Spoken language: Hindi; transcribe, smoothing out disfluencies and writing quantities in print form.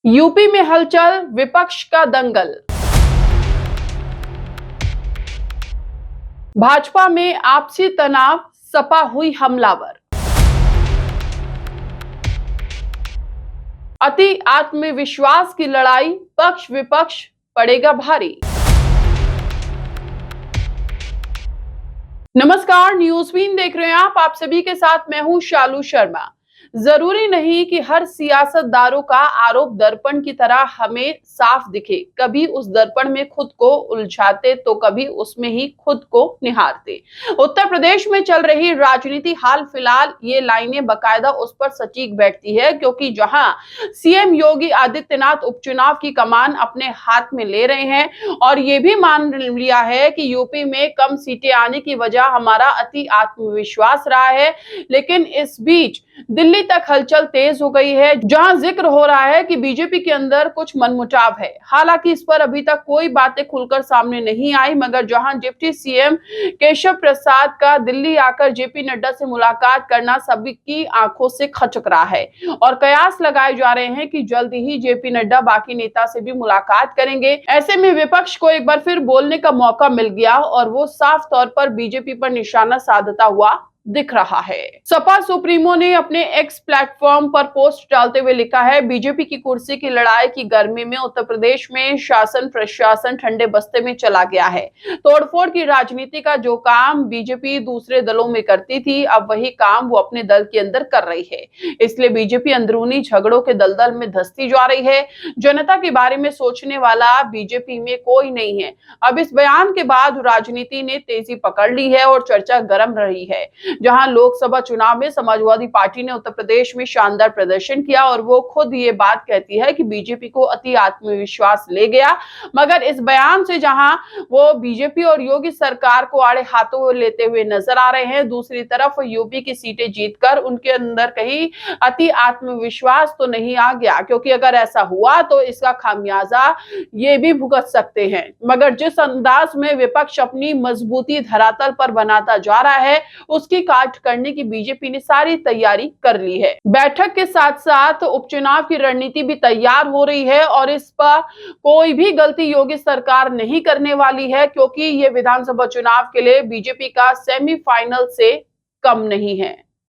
यूपी में हलचल, विपक्ष का दंगल। भाजपा में आपसी तनाव, सपा हुई हमलावर। अति आत्मविश्वास की लड़ाई, पक्ष विपक्ष पड़ेगा भारी। नमस्कार, न्यूज़ बीन देख रहे हैं आप सभी के साथ मैं हूं शालू शर्मा। जरूरी नहीं कि हर सियासतदारों का आरोप दर्पण की तरह हमें साफ दिखे। कभी उस दर्पण में खुद को उलझाते तो कभी उसमें ही खुद को निहारते। उत्तर प्रदेश में चल रही राजनीति हाल फिलहाल ये लाइनें बकायदा उस पर सटीक बैठती है, क्योंकि जहां सीएम योगी आदित्यनाथ उपचुनाव की कमान अपने हाथ में ले रहे हैं और ये भी मान लिया है कि यूपी में कम सीटें आने की वजह हमारा अति आत्मविश्वास रहा है, लेकिन इस बीच दिल्ली तक हलचल तेज हो गई है, जहां जिक्र हो रहा है कि बीजेपी के अंदर कुछ मनमुटाव है। हालांकि इस पर अभी तक कोई बातें खुलकर सामने नहीं आई, मगर जहां डिप्टी सीएम केशव प्रसाद का दिल्ली आकर जेपी नड्डा से मुलाकात करना सभी की आंखों से खचक रहा है और कयास लगाए जा रहे हैं कि जल्द ही जेपी नड्डा बाकी नेता से भी मुलाकात करेंगे। ऐसे में विपक्ष को एक बार फिर बोलने का मौका मिल गया और वो साफ तौर पर बीजेपी पर निशाना साधता हुआ दिख रहा है। सपा सुप्रीमो ने अपने एक्स प्लेटफॉर्म पर पोस्ट डालते हुए लिखा है, बीजेपी की कुर्सी की लड़ाई की गर्मी में उत्तर प्रदेश में शासन प्रशासन ठंडे बस्ते में चला गया है। तोड़फोड़ की राजनीति का जो काम बीजेपी दूसरे दलों में करती थी, अब वही काम वो अपने दल के अंदर कर रही है। इसलिए बीजेपी अंदरूनी झगड़ों के दलदल में धंसती जा रही है। जनता के बारे में सोचने वाला बीजेपी में कोई नहीं है। अब इस बयान के बाद राजनीति ने तेजी पकड़ ली है और चर्चा गर्म रही है। जहां लोकसभा चुनाव में समाजवादी पार्टी ने उत्तर प्रदेश में शानदार प्रदर्शन किया और वो खुद ये बात कहती है कि बीजेपी को अति आत्मविश्वास ले गया, मगर इस बयान से जहां वो बीजेपी और योगी सरकार को आड़े हाथों लेते हुए नजर आ रहे हैं, दूसरी तरफ यूपी की सीटें जीतकर उनके अंदर कहीं अति आत्मविश्वास तो नहीं आ गया, क्योंकि अगर ऐसा हुआ तो इसका खामियाजा ये भी भुगत सकते हैं। मगर जिस अंदाज में विपक्ष अपनी मजबूती धरातल पर बनाता जा रहा है, उसकी काट करने की बीजेपी ने सारी तैयारी कर ली है। बैठक के साथ साथ उपचुनाव की रणनीति भी तैयार हो रही है और इस पर कोई भी गलती योगी सरकार नहीं करने वाली है, क्योंकि ये विधानसभा चुनाव के लिए बीजेपी का सेमीफाइनल से कम नहीं है।